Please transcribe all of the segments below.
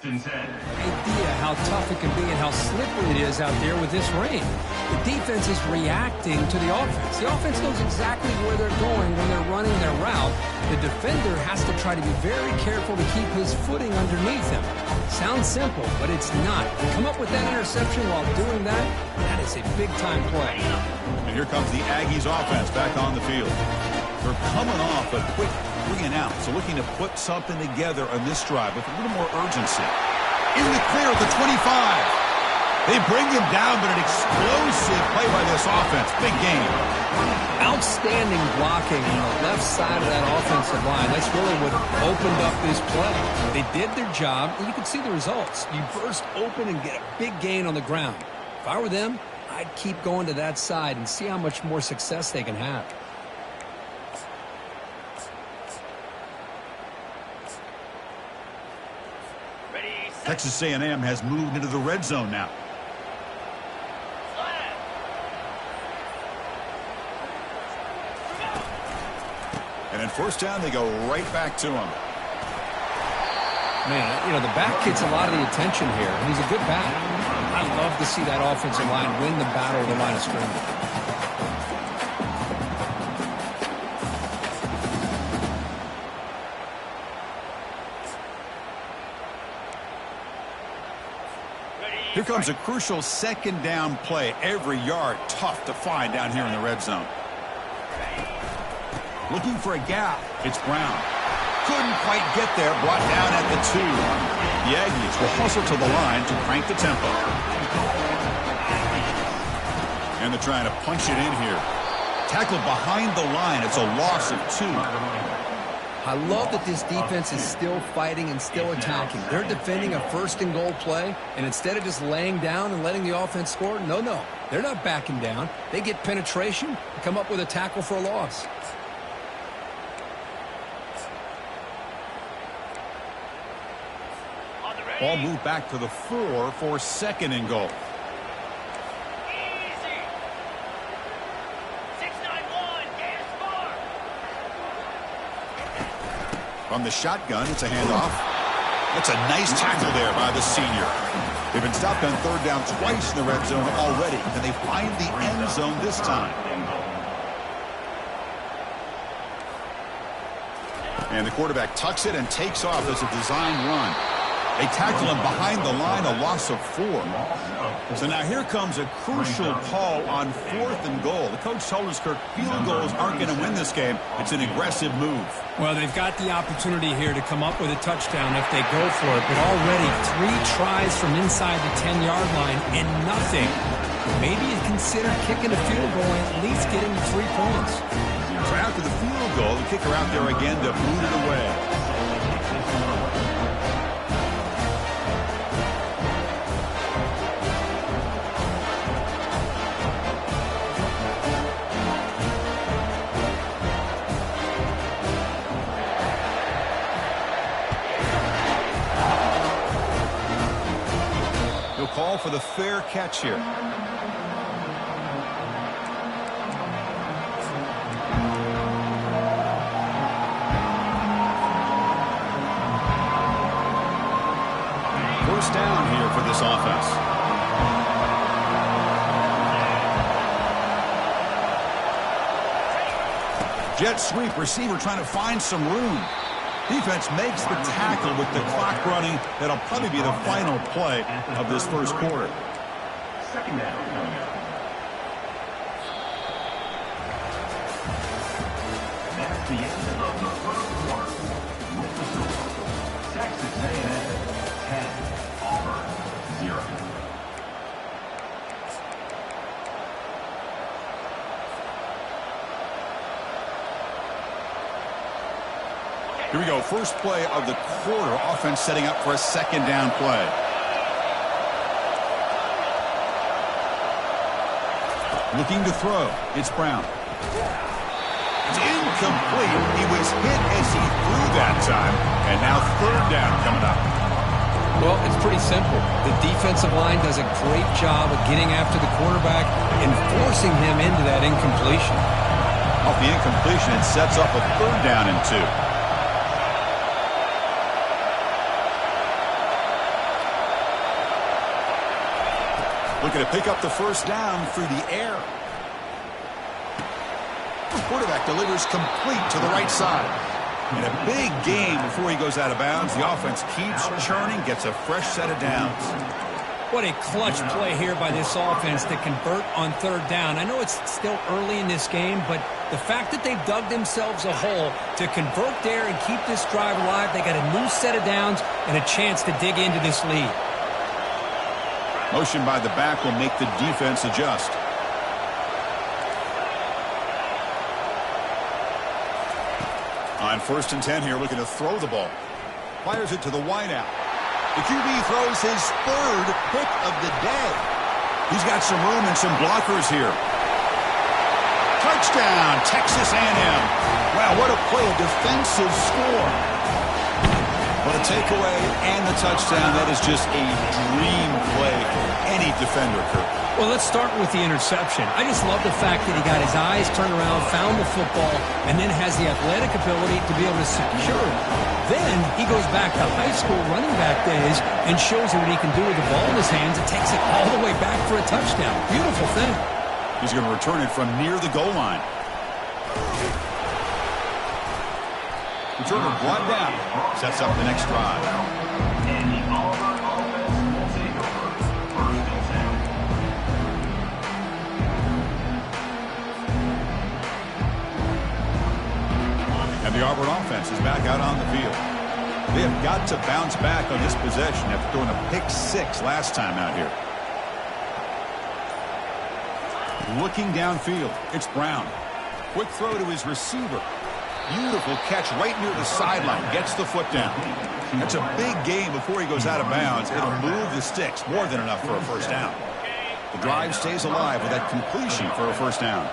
Idea how tough it can be and how slippery it is out there with this rain. The defense is reacting to the offense. The offense knows exactly where they're going when they're running their route. The defender has to try to be very careful to keep his footing underneath him. Sounds simple, but it's not. To come up with that interception while doing that, that is a big-time play. And here comes the Aggies offense back on the field. They're coming off a quick 3-and-out, so looking to put something together on this drive with a little more urgency. In the clear at the 25. They bring him down, but an explosive play by this offense. Big game. Outstanding blocking on the left side of that offensive line. That's really what opened up this play. They did their job, and you can see the results. You burst open and get a big gain on the ground. If I were them, I'd keep going to that side and see how much more success they can have. Texas A&M has moved into the red zone now. And in first down, they go right back to him. Man, you know, the back gets a lot of the attention here, and he's a good back. I love to see that offensive line win the battle of the line of scrimmage. Here comes a crucial second down play. Every yard tough to find down here in the red zone. Looking for a gap. It's Brown. Couldn't quite get there. Brought down at the 2. The Aggies will hustle to the line to crank the tempo. And they're trying to punch it in here. Tackled behind the line. It's a loss of 2. I love that this defense is still fighting and still attacking. They're defending a first-and-goal play, and instead of just laying down and letting the offense score, no. They're not backing down. They get penetration and come up with a tackle for a loss. Ball moved back to the 4 for second and goal. From the shotgun, it's a handoff. That's a nice tackle there by the senior. They've been stopped on third down twice in the red zone already. Can they find the end zone this time? And the quarterback tucks it and takes off as a design run. They tackle him behind the line, a loss of 4. So now here comes a crucial call on 4th and goal. The coach told us, Kirk, field goals aren't going to win this game. It's an aggressive move. Well, they've got the opportunity here to come up with a touchdown if they go for it. But already 3 tries from inside the 10-yard line and nothing. Maybe you consider kicking a field goal and at least getting 3 points. So after the field goal, the kicker out there again to boot it away. Call for the fair catch here. First down here for this offense. Jet sweep, receiver trying to find some room. Defense makes the tackle with the clock running. That'll probably be the final play of this first quarter. Second down coming up. That's the end of the first quarter. With the score, Texas A&M 10, Auburn 0. Here we go. First play of the quarter. Offense setting up for a second down play. Looking to throw. It's Brown. It's incomplete. He was hit as he threw that time. And now third down coming up. Well, it's pretty simple. The defensive line does a great job of getting after the quarterback and forcing him into that incompletion. Off the incompletion, it sets up a third down and 2. Looking to pick up the first down through the air. The quarterback delivers complete to the right side. And a big gain before he goes out of bounds. The offense keeps churning, gets a fresh set of downs. What a clutch play here by this offense to convert on third down. I know it's still early in this game, but the fact that they've dug themselves a hole to convert there and keep this drive alive, they got a new set of downs and a chance to dig into this lead. Motion by the back will make the defense adjust. On 1st and 10 here, looking to throw the ball. Fires it to the wideout. The QB throws his 3rd pick of the day. He's got some room and some blockers here. Touchdown, Texas A&M. Wow, what a play, a defensive score. But a takeaway and the touchdown, that is just a dream play for any defender, Kurt. Well, let's start with the interception. I just love the fact that he got his eyes turned around, found the football, and then has the athletic ability to be able to secure it. Then he goes back to high school running back days and shows you what he can do with the ball in his hands and takes it all the way back for a touchdown. Beautiful thing. He's going to return it from near the goal line. Returner brought down. Sets up the next drive. And the Auburn offense is back out on the field. They have got to bounce back on this possession after throwing a pick 6 last time out here. Looking downfield, it's Brown. Quick throw to his receiver. Beautiful catch right near the sideline. Gets the foot down. That's a big gain before he goes out of bounds. It'll move the sticks. More than enough for a first down. The drive stays alive with that completion for a first down.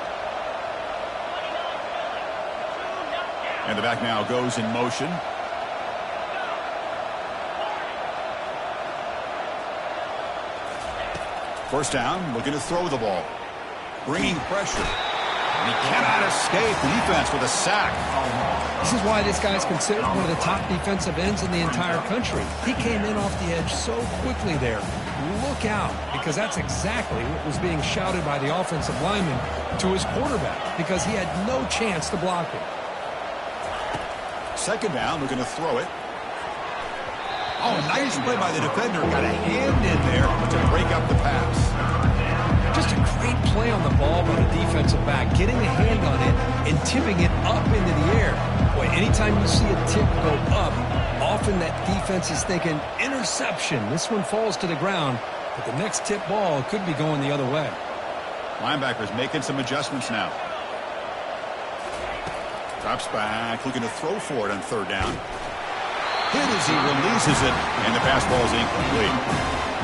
And the back now goes in motion. First down, looking to throw the ball. Bringing pressure. And he cannot escape. The defense with a sack. This is why this guy's considered one of the top defensive ends in the entire country. He came in off the edge so quickly there. Look out, because that's exactly what was being shouted by the offensive lineman to his quarterback, because he had no chance to block it. Second down, looking to throw it. Oh, nice play by the defender. Got a hand in there to break up the pass. Just a great play on the ball by the defensive back, getting a hand on it and tipping it up into the air. Boy, anytime you see a tip go up, often that defense is thinking interception. This one falls to the ground, but the next tip ball could be going the other way. Linebackers making some adjustments now. Drops back, looking to throw for it on third down. Hit as he releases it, and the pass ball is incomplete.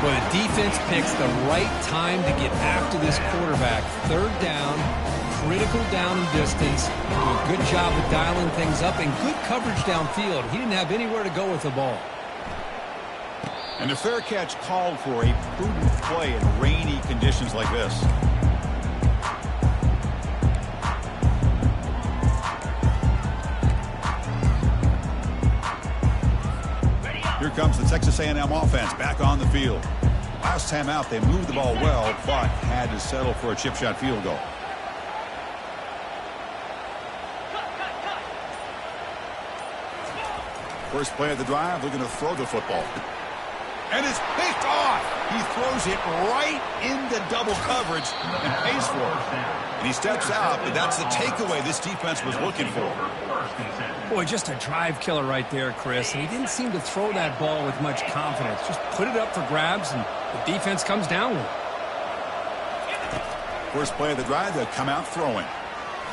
Well, the defense picks the right time to get after this quarterback. Third down, critical down and distance. Do a good job of dialing things up and good coverage downfield. He didn't have anywhere to go with the ball. And the fair catch called for a prudent play in rainy conditions like this. Here comes the Texas A&M offense back on the field. Last time out, they moved the ball well, but had to settle for a chip shot field goal. First play of the drive, looking to throw the football. And it's picked off. He throws it right into double coverage and pays for it. And he steps out, but that's the takeaway this defense was looking for. Boy, just a drive killer right there, Chris. And he didn't seem to throw that ball with much confidence. Just put it up for grabs, and the defense comes down with it. First play of the drive, they'll come out throwing.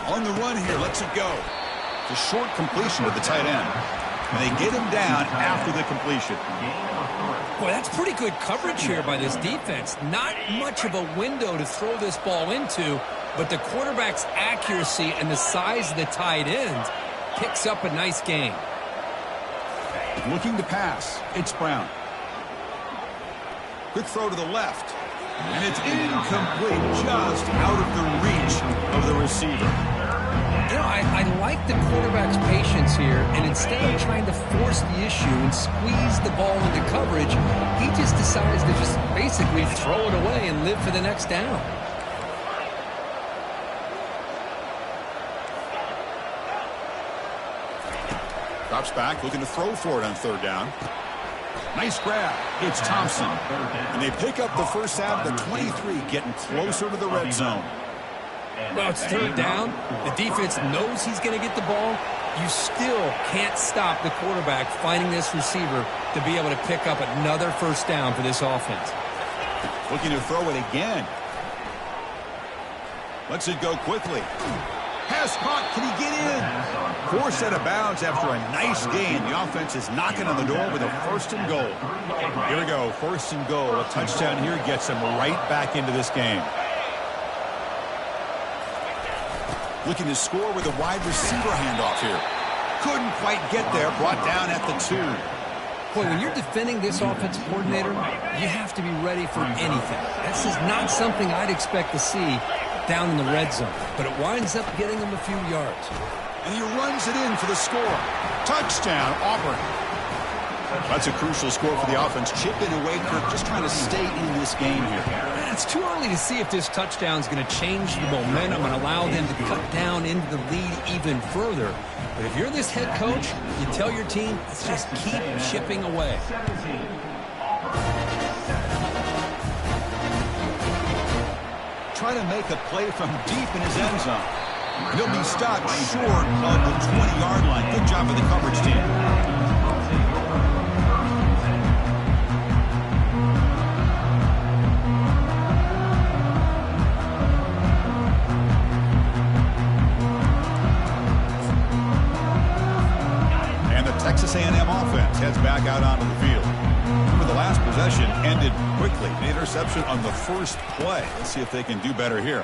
On the run here, lets it go. It's a short completion to the tight end. And they get him down after the completion. Boy, that's pretty good coverage here by this defense. Not much of a window to throw this ball into, but the quarterback's accuracy and the size of the tight end picks up a nice gain. Looking to pass, it's Brown. Quick throw to the left. And it's incomplete, just out of the reach of the receiver. You know, I like like the quarterback's patience here, and instead of trying to force the issue and squeeze the ball into coverage, he just decides to just basically throw it away and live for the next down. Drops back, looking to throw for it on third down. Nice grab. It's Thompson. And they pick up the first out of the 23, getting closer to the red zone. Well, it's third down. The defense knows he's going to get the ball. You still can't stop the quarterback finding this receiver to be able to pick up another first down for this offense. Looking to throw it again. Lets it go quickly. Pass caught. Can he get in? Forced out of bounds after a nice gain. The offense is knocking on the door with a first and goal. Here we go. First and goal. A touchdown here gets them right back into this game. Looking to score with a wide receiver handoff here. Couldn't quite get there. Brought down at the 2. Boy, when you're defending this offensive coordinator, you have to be ready for anything. This is not something I'd expect to see down in the red zone, but it winds up getting him a few yards. And he runs it in for the score. Touchdown, Auburn. That's a crucial score for the offense. Chipping away, Kirk, just trying to stay in this game here. It's too early to see if this touchdown is going to change the momentum and allow them to cut down into the lead even further. But if you're this head coach, you tell your team, let's just keep chipping away. Trying to make a play from deep in his end zone. He'll be stopped short of the 20-yard line. Good job of the coverage team. Texas A&M offense heads back out onto the field. Remember, the last possession ended quickly. An interception on the first play. Let's see if they can do better here.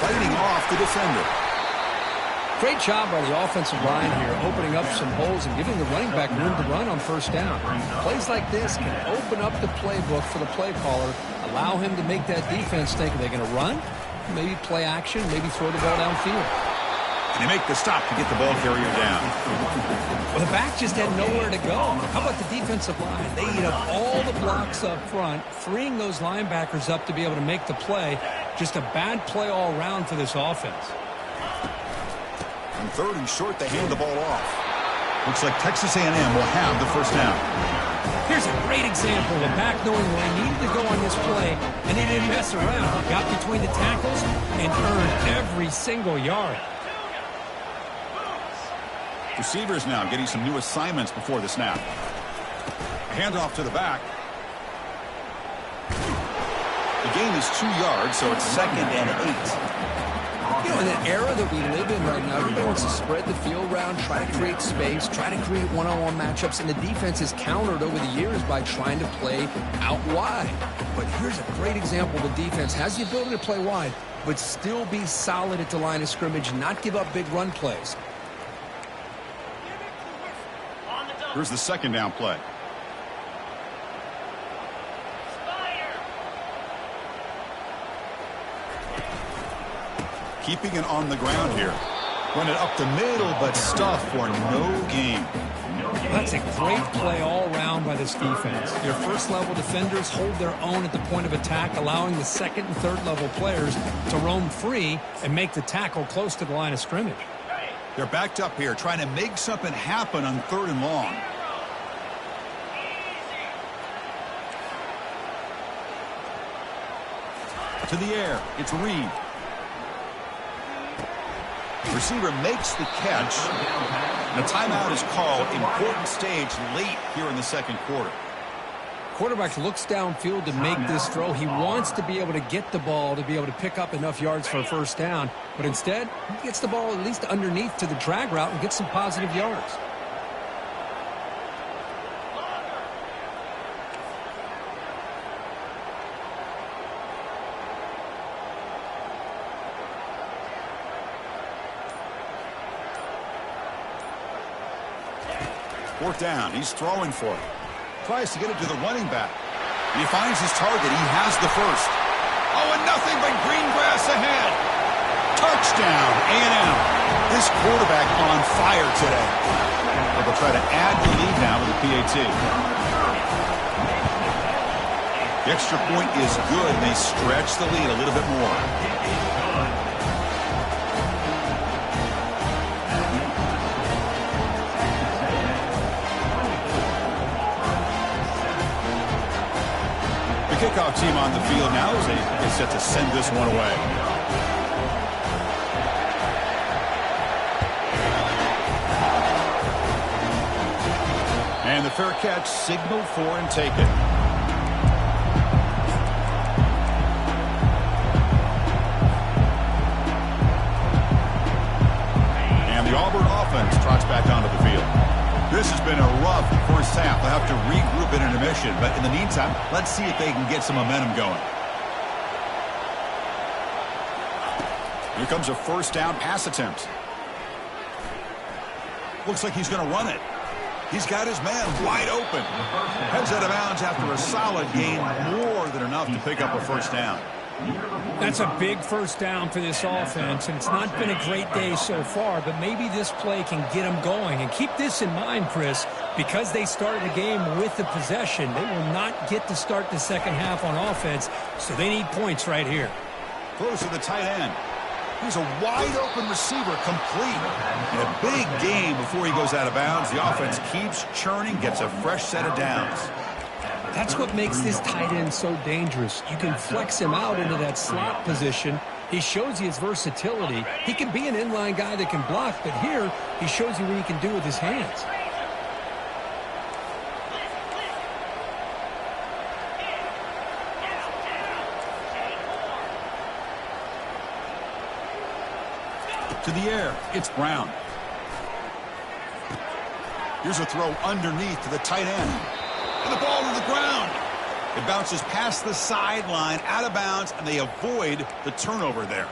Fighting off the defender. Great job by the offensive line here, opening up some holes and giving the running back room to run on first down. Plays like this can open up the playbook for the play caller, allow him to make that defense think, are they going to run? Maybe play action, maybe throw the ball downfield. And they make the stop to get the ball carrier down. Well, the back just had nowhere to go. How about the defensive line? They eat up all the blocks up front, freeing those linebackers up to be able to make the play. Just a bad play all around for this offense. On third and short, they hand the ball off. Looks like Texas A&M will have the first down. Here's a great example of a back knowing where he needed to go on this play, and he didn't mess around. He got between the tackles and earned every single yard. Receivers now getting some new assignments before the snap. Handoff to the back. The gain is 2 yards, so it's 2nd and 8. You know, in the era that we live in right now, everybody wants to spread the field around, try to create space, try to create one-on-one matchups, and the defense is countered over the years by trying to play out wide. But here's a great example. The defense has the ability to play wide, but still be solid at the line of scrimmage, not give up big run plays. Here's the second down play. Keeping it on the ground here. Run it up the middle, but stuff for no gain. That's a great play all around by this defense. Your first-level defenders hold their own at the point of attack, allowing the second and third-level players to roam free and make the tackle close to the line of scrimmage. They're backed up here, trying to make something happen on 3rd and long. To the air, it's Reed. Receiver makes the catch. And a timeout is called. Important stage late here in the second quarter. Quarterback looks downfield to make this throw. He wants to be able to get the ball to be able to pick up enough yards for a first down. But instead, he gets the ball at least underneath to the drag route and gets some positive yards. Fourth down. He's throwing for it. Tries to get it to the running back. And he finds his target. He has the first. Oh, and nothing but green grass ahead. Touchdown, A&M. This quarterback on fire today. They'll try to add the lead now with the PAT. The extra point is good, and they stretch the lead a little bit more. The kickoff team on the field now as they get set to send this one away. And the fair catch signaled for and taken. And the Auburn offense trots back onto the field. This has been a rough first half. They'll have to regroup at intermission, but in the meantime, let's see if they can get some momentum going. Here comes a first down pass attempt. Looks like he's going to run it. He's got his man wide open. Heads out of bounds after a solid gain, more than enough to pick up a first down. That's a big first down for this offense, and it's not been a great day so far, but maybe this play can get them going. And keep this in mind, Chris, because they started the game with the possession, they will not get to start the second half on offense, so they need points right here. Throws to the tight end. Here's a wide-open receiver, complete. In a big game before he goes out of bounds. The offense keeps churning, gets a fresh set of downs. That's what makes this tight end so dangerous. You can flex him out into that slot position. He shows you his versatility. He can be an inline guy that can block, but here he shows you what he can do with his hands. To the air, it's Brown. Here's a throw underneath to the tight end. And the ball to the ground. It bounces past the sideline, out of bounds, and they avoid the turnover there.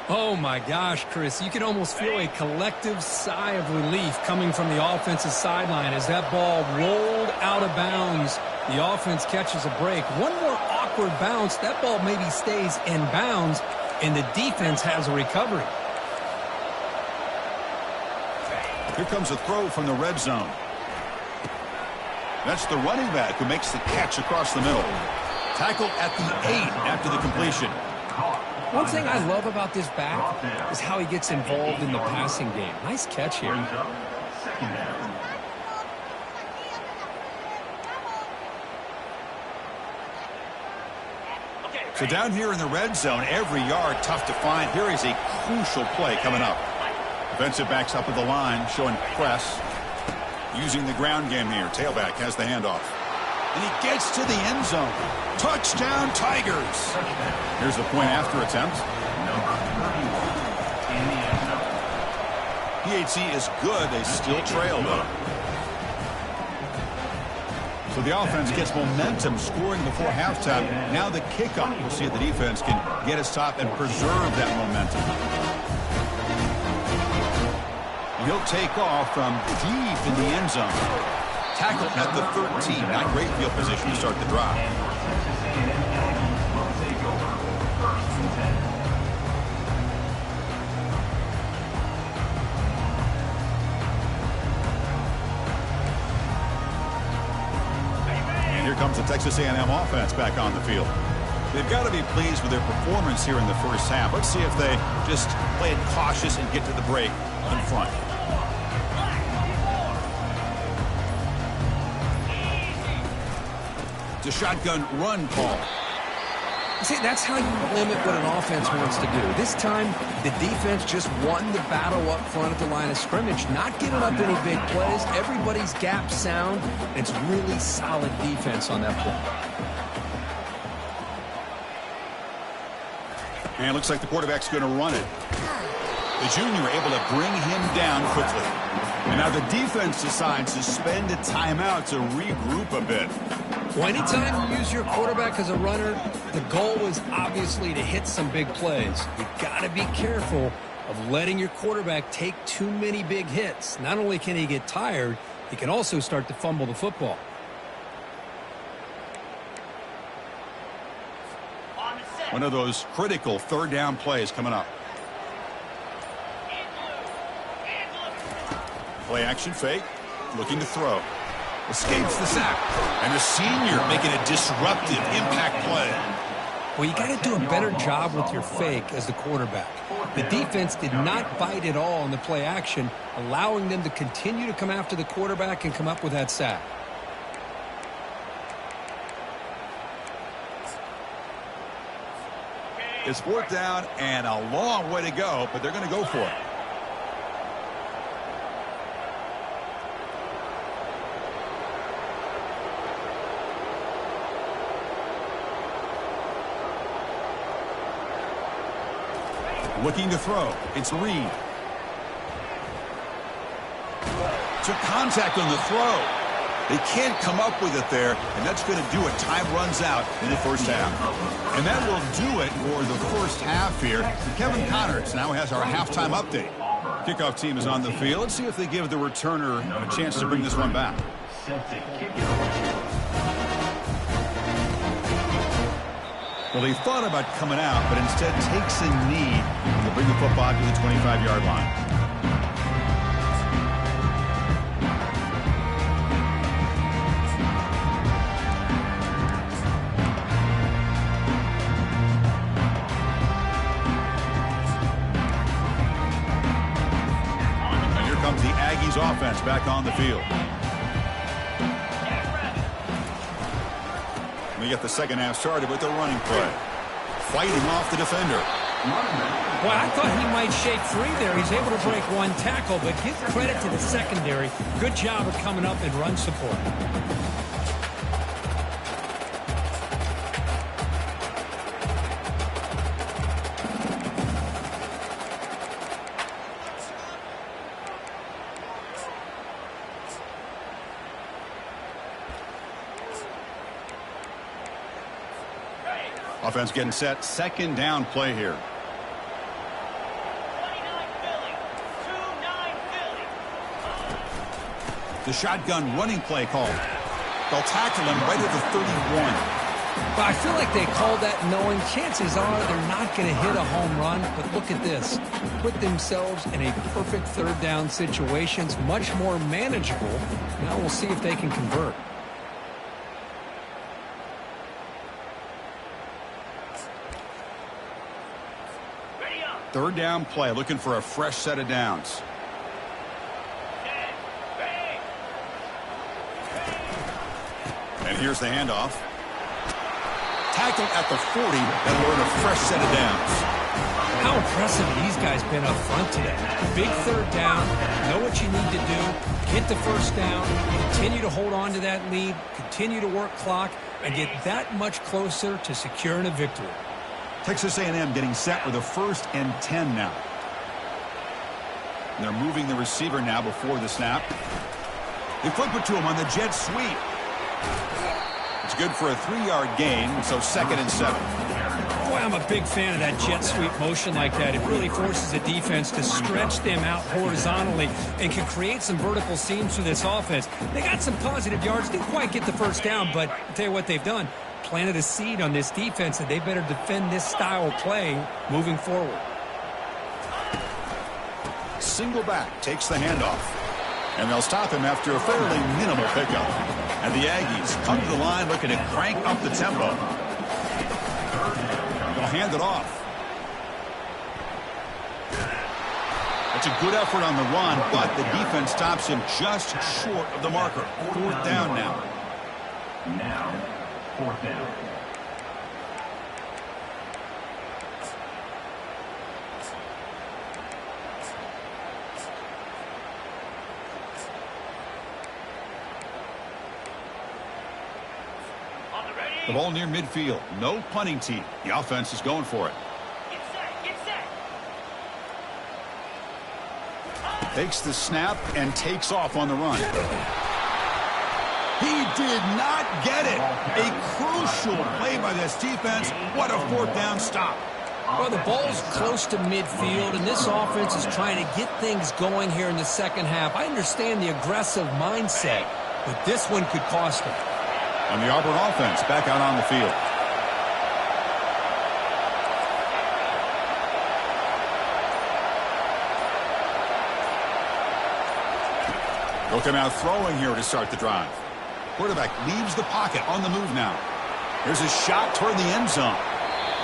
Oh, my gosh, Chris. You can almost feel a collective sigh of relief coming from the offensive sideline as that ball rolled out of bounds. The offense catches a break. One more awkward bounce. That ball maybe stays in bounds, and the defense has a recovery. Here comes a throw from the red zone. That's the running back who makes the catch across the middle. Tackled at the 8 after the completion. One thing I love about this back is how he gets involved in the passing game. Nice catch here. So down here in the red zone, every yard tough to find. Here is a crucial play coming up. Defensive backs up at the line, showing press. Using the ground game here. Tailback has the handoff. And he gets to the end zone. Touchdown, Tigers. Here's the point after attempt. PAT is good. They still trail, though. So the offense gets momentum scoring before halftime. Now the kickoff. We'll see if the defense can get a stop and preserve that momentum. He'll take off from deep in the end zone. Tackle at the 13. Not great field position to start the drive. And here comes the Texas A&M offense back on the field. They've got to be pleased with their performance here in the first half. Let's see if they just play it cautious and get to the break in front. It's a shotgun run call. See, that's how you limit what an offense wants to do. This time, the defense just won the battle up front at the line of scrimmage, not giving up any big plays. Everybody's gap sound. It's really solid defense on that play. And it looks like the quarterback's going to run it. The junior able to bring him down quickly. And now the defense decides to spend a timeout to regroup a bit. Well, anytime you use your quarterback as a runner, the goal is obviously to hit some big plays. You've got to be careful of letting your quarterback take too many big hits. Not only can he get tired, he can also start to fumble the football. One of those critical third down plays coming up. Play action fake. Looking to throw. Escapes the sack. And the senior making a disruptive impact play. Well, you got to do a better job with your fake as the quarterback. The defense did not bite at all in the play action, allowing them to continue to come after the quarterback and come up with that sack. It's fourth down and a long way to go, but they're going to go for it. Looking to throw. It's Reed. Took contact on the throw. They can't come up with it there, and that's going to do it. Time runs out in the first half. And that will do it for the first half here. Kevin Connors now has our halftime update. Kickoff team is on the field. Let's see if they give the returner a chance to bring this one back. Well, he thought about coming out, but instead takes a knee to bring the football to the 25-yard line. And here comes the Aggies offense back on the field. We get the second half started with the running play. Fighting off the defender. Well, I thought he might shake free there. He's able to break one tackle, but give credit to the secondary. Good job of coming up and run support. Offense getting set. Second down play here. The shotgun running play called. They'll tackle him right at the 31. But I feel like they called that knowing chances are they're not going to hit a home run. But look at this. Put themselves in a perfect third down situation. It's much more manageable. Now we'll see if they can convert. Third down play, looking for a fresh set of downs. And here's the handoff. Tackled at the 40, and we're in a fresh set of downs. How impressive have these guys been up front today? Big third down, know what you need to do, get the first down, continue to hold on to that lead, continue to work clock, and get that much closer to securing a victory. Texas A&M getting set with a 1st and 10 now. And they're moving the receiver now before the snap. They flip it to him on the jet sweep. It's good for a 3-yard gain, so 2nd and 7. Boy, I'm a big fan of that jet sweep motion like that. It really forces the defense to stretch them out horizontally and can create some vertical seams for this offense. They got some positive yards, didn't quite get the first down, but I'll tell you what they've done. Planted a seed on this defense that they better defend this style of play moving forward. Single back takes the handoff. And they'll stop him after a fairly minimal pickup. And the Aggies come to the line looking to crank up the tempo. They'll hand it off. It's a good effort on the run, but the defense stops him just short of the marker. 4th down now. Now, 4th down. The ball near midfield. No punting team. The offense is going for it. Get set. Takes the snap and takes off on the run. He did not get it. A crucial play by this defense. What a 4th down stop. Well, the ball's close to midfield, and this offense is trying to get things going here in the second half. I understand the aggressive mindset, but this one could cost them. And the Auburn offense back out on the field. They'll come out throwing here to start the drive. Quarterback leaves the pocket on the move now. Here's a shot toward the end zone.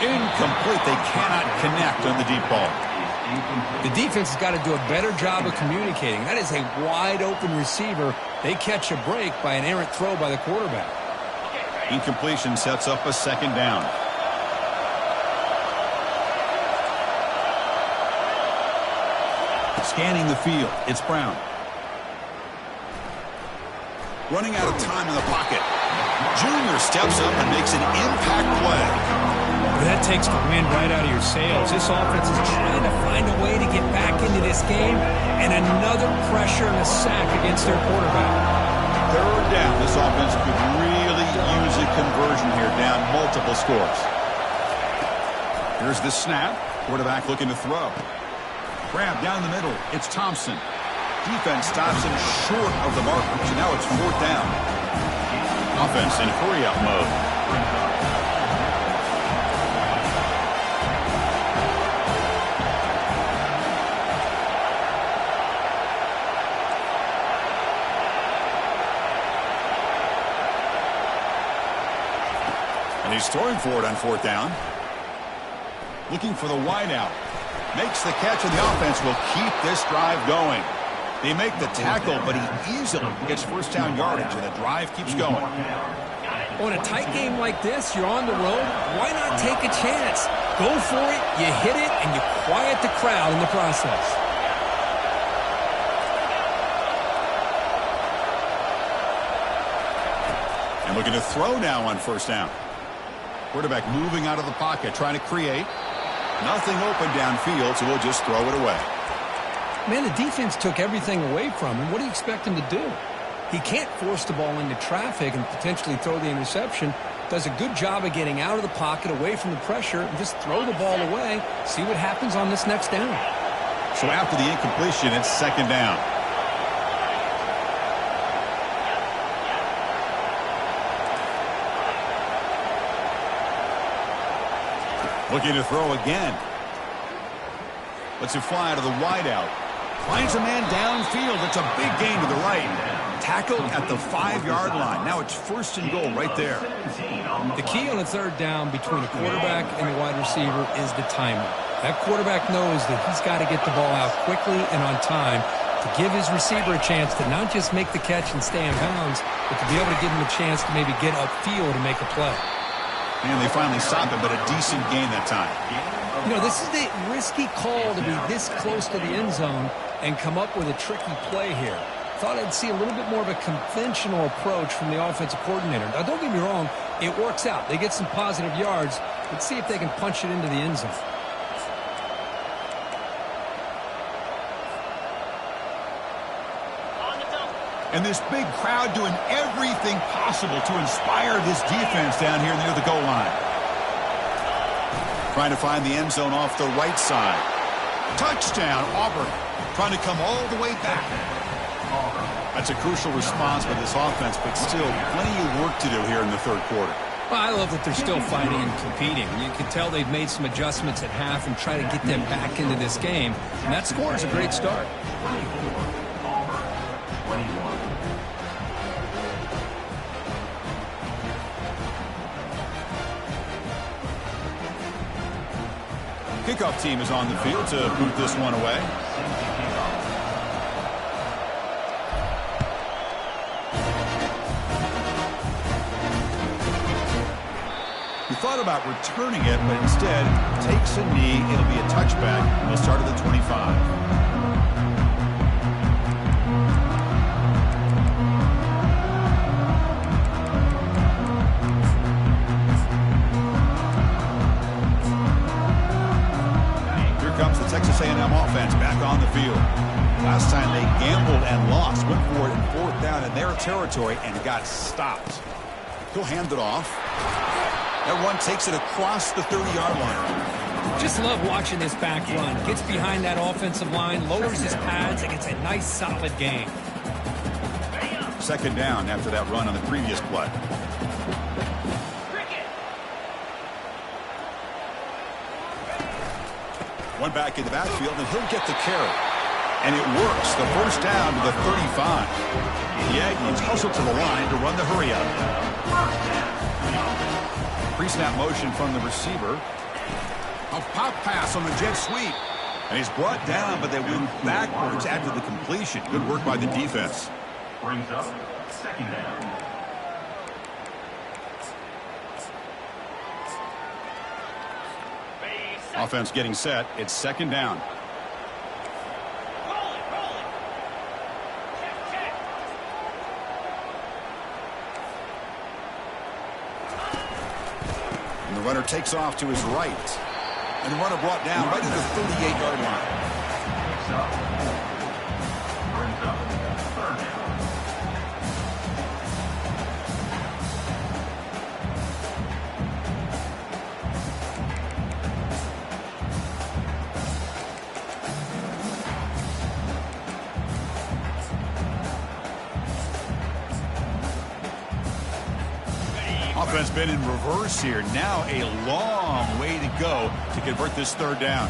Incomplete. They cannot connect on the deep ball. The defense has got to do a better job of communicating. That is a wide-open receiver. They catch a break by an errant throw by the quarterback. Incompletion sets up a second down. Scanning the field, it's Brown. Running out of time in the pocket. Junior steps up and makes an impact play. That takes the wind right out of your sails. This offense is trying to find a way to get back into this game, and another pressure and a sack against their quarterback. Third down. This offense could really use a conversion here, down multiple scores. Here's the snap. Quarterback looking to throw. Grab down the middle. It's Thompson. Defense stops him short of the marker, so now it's fourth down. Offense in hurry-up mode. And he's throwing for it on fourth down. Looking for the wideout. Makes the catch, and the offense will keep this drive going. They make the tackle, but he easily gets first down yardage, and the drive keeps going. On a tight game like this, you're on the road. Why not take a chance? Go for it, you hit it, and you quiet the crowd in the process. And looking to throw now on first down. Quarterback moving out of the pocket, trying to create. Nothing open downfield, so we'll just throw it away. Man, the defense took everything away from him. What do you expect him to do? He can't force the ball into traffic and potentially throw the interception. Does a good job of getting out of the pocket, away from the pressure, and just throw the ball away. See what happens on this next down. So after the incompletion, it's second down. Looking to throw again. Lets it fly to the wideout. Finds a man downfield. It's a big gain to the right. Tackled at the 5-yard line. Now it's first and goal right there. The key on a third down between a quarterback and a wide receiver is the timing. That quarterback knows that he's got to get the ball out quickly and on time to give his receiver a chance to not just make the catch and stay in bounds, but to be able to give him a chance to maybe get upfield and make a play. And they finally stop it, but a decent gain that time. You know, this is a risky call to be this close to the end zone and come up with a tricky play here. Thought I'd see a little bit more of a conventional approach from the offensive coordinator. Now, don't get me wrong, it works out. They get some positive yards. Let's see if they can punch it into the end zone. And this big crowd doing everything possible to inspire this defense down here near the goal line. Trying to find the end zone off the right side. Touchdown, Auburn. Trying to come all the way back. That's a crucial response by this offense, but still plenty of work to do here in the third quarter. Well, I love that they're still fighting and competing. You can tell they've made some adjustments at half and try to get them back into this game. And that score is a great start. Kickoff team is on the field to boot this one away. He thought about returning it, but instead takes a knee. It'll be a touchback. He'll start at the 25. Texas A&M offense back on the field. Last time they gambled and lost. Went for it in fourth down in their territory and got stopped. He'll hand it off. That run takes it across the 30-yard line. Just love watching this back run. Gets behind that offensive line, lowers his pads, and gets a nice, solid gain. Second down after that run on the previous play. One back in the backfield, and he'll get the carry. And it works. The first down to the 35. The Aggies hustle to the line to run the hurry up. Pre-snap motion from the receiver. A pop pass on the jet sweep. And he's brought down, but they went backwards after the completion. Good work by the defense. Brings up second down. Offense getting set. It's second down. And the runner takes off to his right. And the runner brought down right at the 38-yard line. Brings up third down. Offense been in reverse here. Now a long way to go to convert this third down.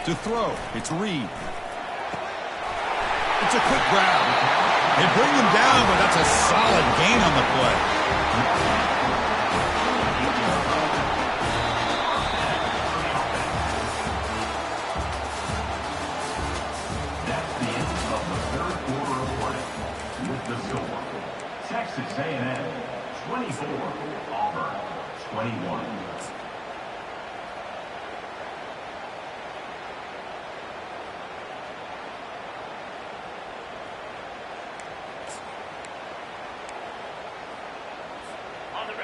To throw, it's Reed. It's a quick grab. They bring him down, but that's a solid gain on the play. That's the end of the third quarter of play. With the score, Texas A&M 24, Auburn 21.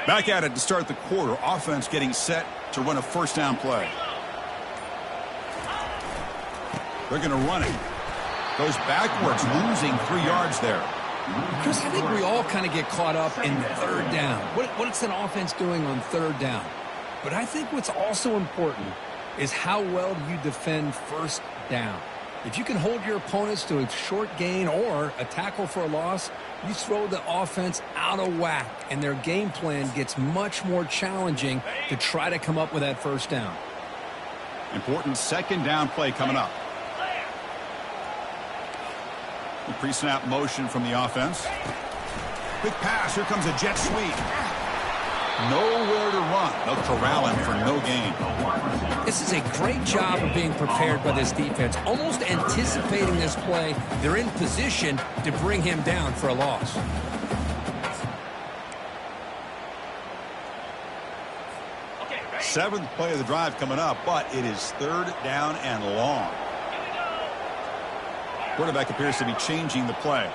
Back at it to start the quarter. Offense getting set to run a first down play. They're going to run it. Goes backwards, losing 3 yards there. Chris, I think we all kind of get caught up in third down. What's an offense doing on third down? But I think what's also important is how well do you defend first down. If you can hold your opponents to a short gain or a tackle for a loss, you throw the offense out of whack, and their game plan gets much more challenging to try to come up with that first down. Important second down play coming up. The pre-snap motion from the offense. Quick pass. Here comes a jet sweep. Nowhere to run. They'll corral him for no gain. This is a great job of being prepared by this defense, almost anticipating this play. They're in position to bring him down for a loss. Seventh play of the drive coming up, but it is third down and long. Quarterback appears to be changing the play.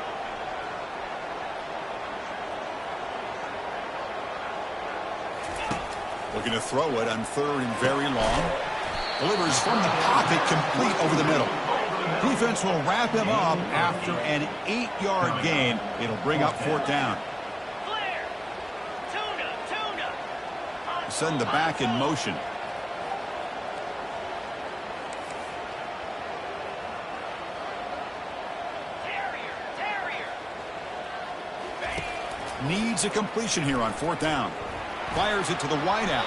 Looking to throw it on third and very long. Delivers from the pocket, complete over the middle. Defense will wrap him up after an 8-yard gain. It'll bring up fourth down. Send the back in motion. Needs a completion here on fourth down. Fires it to the wideout.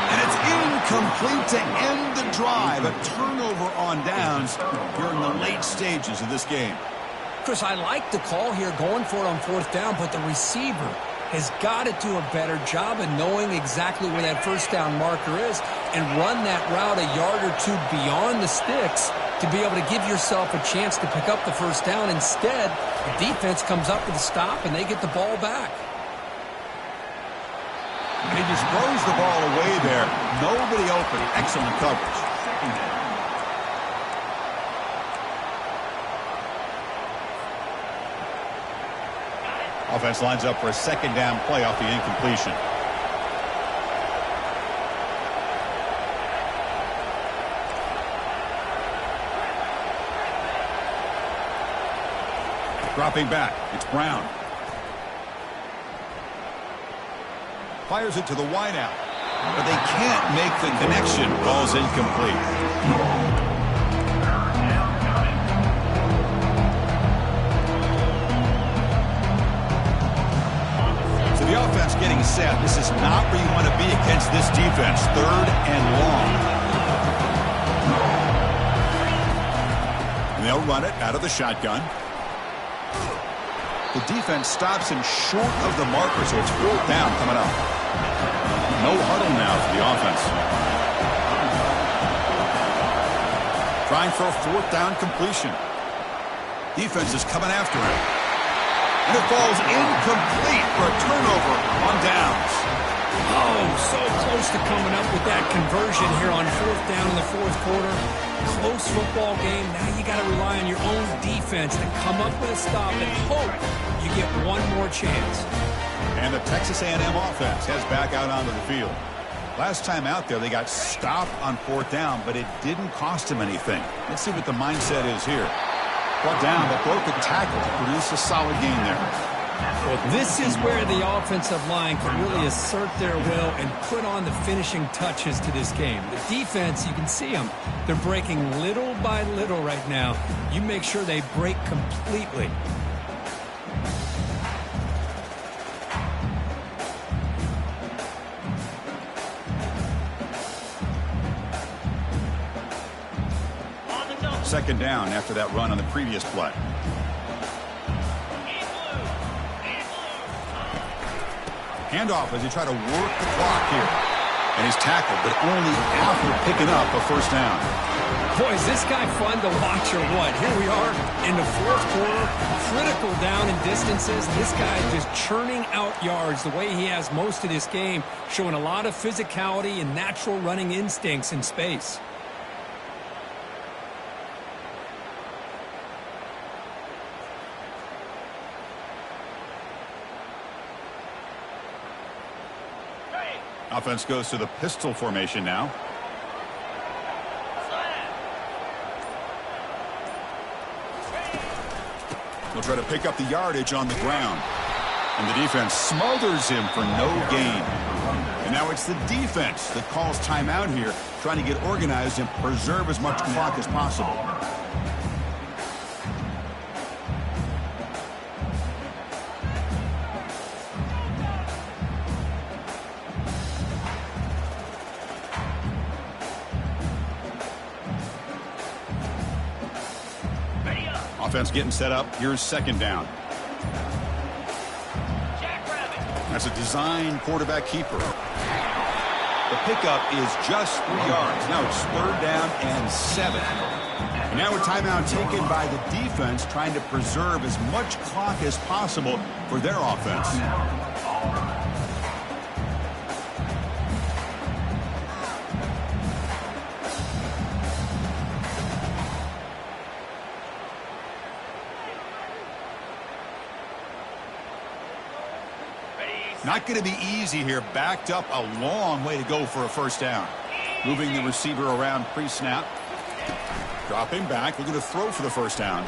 And it's incomplete to end the drive. A turnover on downs here in the late stages of this game. Chris, I like the call here going for it on fourth down, but the receiver has got to do a better job of knowing exactly where that first down marker is and run that route a yard or two beyond the sticks to be able to give yourself a chance to pick up the first down. Instead, the defense comes up with a stop and they get the ball back. And he just throws the ball away there. Nobody open. Excellent coverage. Offense lines up for a second down play off the incompletion. Dropping back, it's Brown. Fires it to the wideout, but they can't make the connection. Ball's incomplete. So the offense getting set. This is not where you want to be against this defense. Third and long. run it out of the shotgun. The defense stops him short of the marker, so it's 4th down coming up. No huddle now for the offense. Trying for a 4th down completion. Defense is coming after him. And it falls incomplete for a turnover on downs. Oh, so close to coming up with that conversion here on 4th down in the 4th quarter. Close football game. Now you got to rely on your own defense to come up with a stop and hope you get one more chance. And the Texas A&M offense heads back out onto the field. Last time out there, they got stopped on 4th down, but it didn't cost them anything. Let's see what the mindset is here. Brought down, but broke a tackle to produce a solid gain there. Well, this is where the offensive line can really assert their will and put on the finishing touches to this game. The defense, you can see them. They're breaking little by little right now. You make sure they break completely. Second down after that run on the previous play. Handoff as he tried to work the clock here. And he's tackled, but only after picking up a 1st down. Boy, is this guy fun to watch or what? Here we are in the 4th quarter, critical down and distances. This guy just churning out yards the way he has most of this game, showing a lot of physicality and natural running instincts in space. Offense goes to the pistol formation now. He'll try to pick up the yardage on the ground. And the defense smothers him for no gain. And now it's the defense that calls timeout here, trying to get organized and preserve as much clock as possible. Offense getting set up. Here's 2nd down. That's a design quarterback keeper. The pickup is just 3 yards. Now it's 3rd down and 7. And now a timeout taken by the defense, trying to preserve as much clock as possible for their offense. Not going to be easy here. Backed up a long way to go for a 1st down. Moving the receiver around pre-snap. Dropping back. Looking to throw for the 1st down.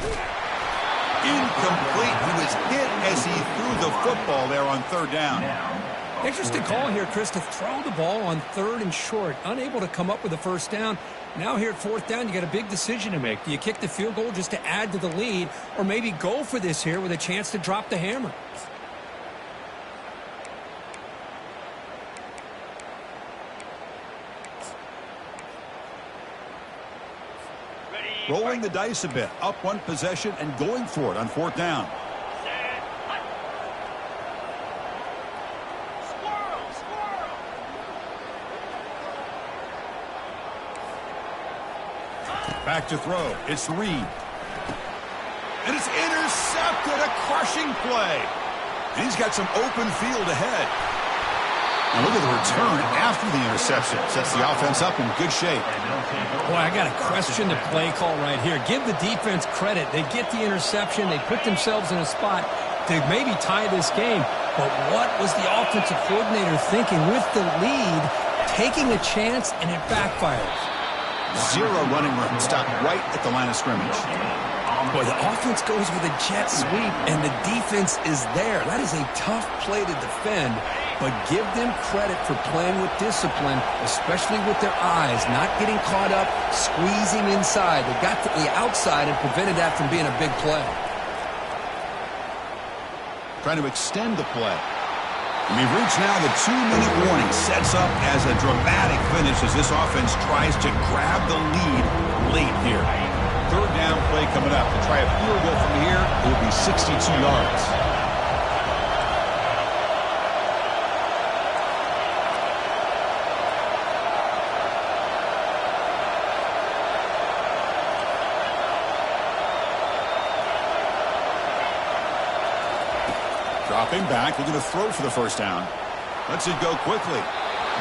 Incomplete. He was hit as he threw the football there on 3rd down. Interesting call here, Chris, to throw the ball on 3rd and short. Unable to come up with a 1st down. Now here at 4th down, you got a big decision to make. Do you kick the field goal just to add to the lead, or maybe go for this here with a chance to drop the hammer? Rolling the dice a bit. Up one possession and going for it on 4th down. Back to throw. It's Reed. And it's intercepted. A crushing play. And he's got some open field ahead. And look at the return after the interception. Sets the offense up in good shape. Boy, I got to question the play call right here. Give the defense credit. They get the interception. They put themselves in a spot to maybe tie this game. But what was the offensive coordinator thinking with the lead, taking a chance, and it backfires? 0 running room. Stopped right at the line of scrimmage. Boy, the offense goes with a jet sweep, and the defense is there. That is a tough play to defend, but give them credit for playing with discipline, especially with their eyes, not getting caught up, squeezing inside. They got to the outside and prevented that from being a big play. Trying to extend the play. And we've reached now the 2-minute warning. Sets up as a dramatic finish as this offense tries to grab the lead late here. third down play coming up. To try a field goal from here, it will be 62 yards. Dropping back, looking to throw for the first down. Lets it go quickly.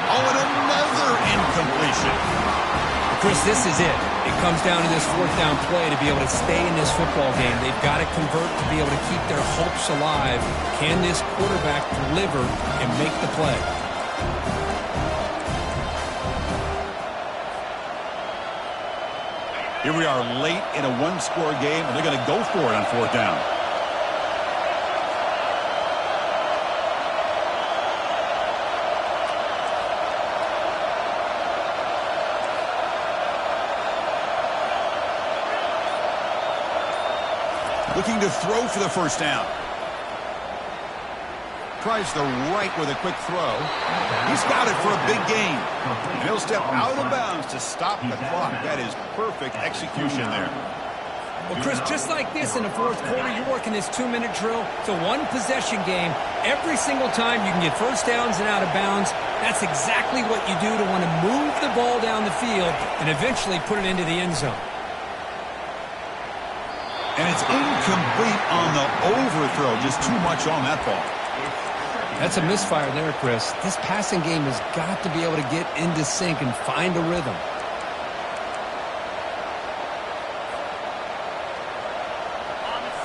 Oh, and another incompletion. Chris, this is it. It comes down to this fourth down play to be able to stay in this football game. They've got to convert to be able to keep their hopes alive. Can this quarterback deliver and make the play? Here we are late in a one-score game, and they're going to go for it on fourth down. Looking to throw for the first down. Tries the right with a quick throw. He's got it for a big gain. And he'll step out of bounds to stop the clock. That is perfect execution there. Well, Chris, just like this in the fourth quarter, you're working this 2-minute drill. It's a one-possession game. Every single time you can get first downs and out of bounds, that's exactly what you do to want to move the ball down the field and eventually put it into the end zone. And it's incomplete on the overthrow. Just too much on that ball. That's a misfire there, Chris. This passing game has got to be able to get into sync and find a rhythm.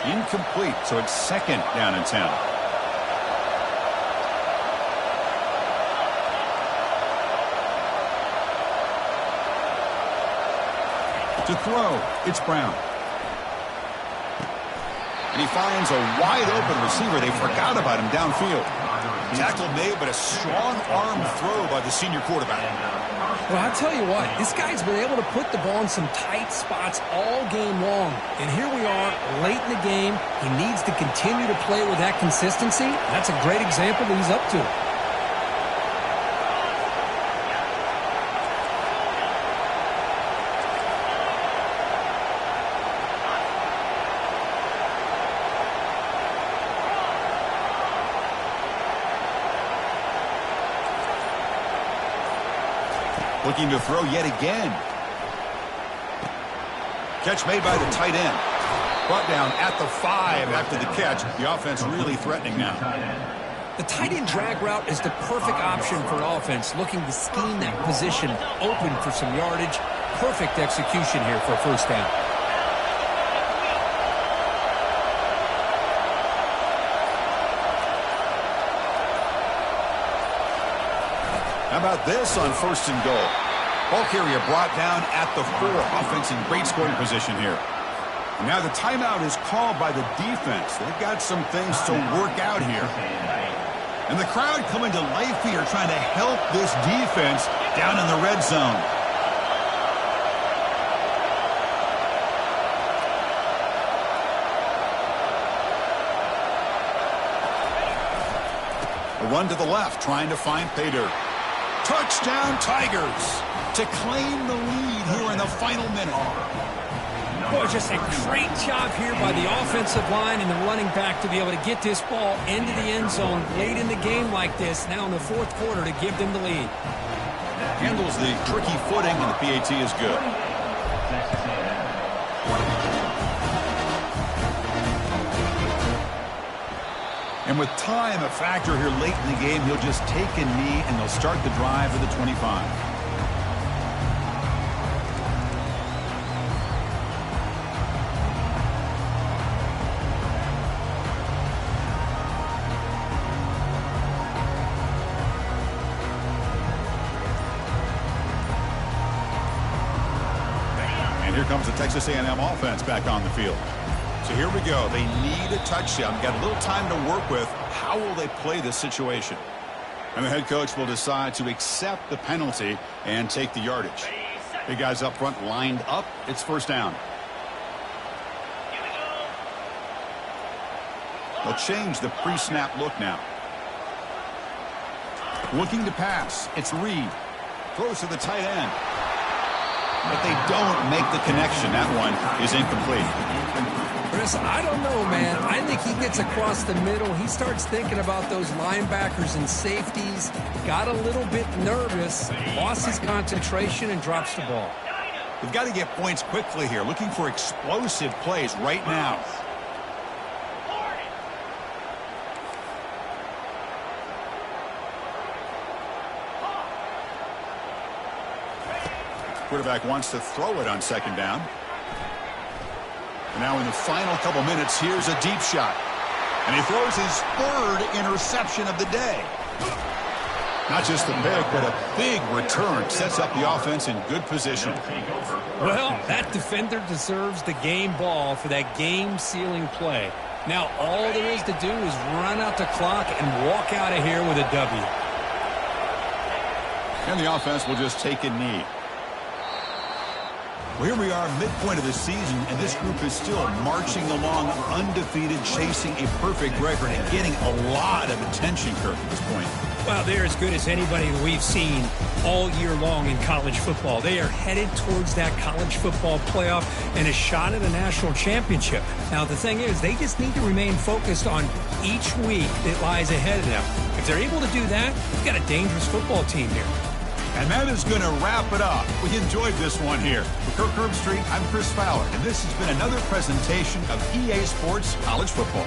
Incomplete, so it's second down and 10. To throw, it's Brown. And he finds a wide-open receiver. They forgot about him downfield. Tackle made, but a strong arm throw by the senior quarterback. Well, I'll tell you what, this guy's been able to put the ball in some tight spots all game long. And here we are, late in the game. He needs to continue to play with that consistency. That's a great example that he's up to. Looking to throw yet again. Catch made by the tight end. Brought down at the 5 after the catch. The offense really threatening now. The tight end drag route is the perfect option for offense, looking to scheme that position open for some yardage. Perfect execution here for a first down. How about this on first and goal? Ball carrier brought down at the 4. Offense in great scoring position here. And now the timeout is called by the defense. They've got some things to work out here. And the crowd coming to life here, trying to help this defense down in the red zone. A run to the left, trying to find Pater. Touchdown Tigers to claim the lead here in the final minute. Boy, just a great job here by the offensive line and the running back to be able to get this ball into the end zone late in the game like this, now in the fourth quarter, to give them the lead. Handles the tricky footing, and the PAT is good. And with time a factor here late in the game, he'll just take a knee, and they'll start the drive at the 25. And here comes the Texas A&M offense back on the field. So here we go. They need a touchdown. Got a little time to work with. How will they play this situation? And the head coach will decide to accept the penalty and take the yardage. Big guys up front lined up. It's first down. They'll change the pre-snap look now. Looking to pass. It's Reed. Throws to the tight end. but they don't make the connection. That one is incomplete. Chris, I don't know, man. I think he gets across the middle. He starts thinking about those linebackers and safeties. Got a little bit nervous, lost his concentration, and drops the ball. They've got to get points quickly here. Looking for explosive plays right now. Quarterback wants to throw it on second down. And now in the final couple minutes, here's a deep shot. And he throws his third interception of the day. Not just a pick, but a big return. Sets up the offense in good position. Well, that defender deserves the game ball for that game-sealing play. Now all there is to do is run out the clock and walk out of here with a W. And the offense will just take a knee. Well, here we are, midpoint of the season, and this group is still marching along undefeated, chasing a perfect record and getting a lot of attention, Kirk, at this point. Well, they're as good as anybody we've seen all year long in college football. They are headed towards that college football playoff and a shot at a national championship. Now, the thing is, they just need to remain focused on each week that lies ahead of them. If they're able to do that, we've got a dangerous football team here. And that is going to wrap it up. We enjoyed this one here. For Kirk Herbstreit, I'm Chris Fowler, and this has been another presentation of EA Sports College Football.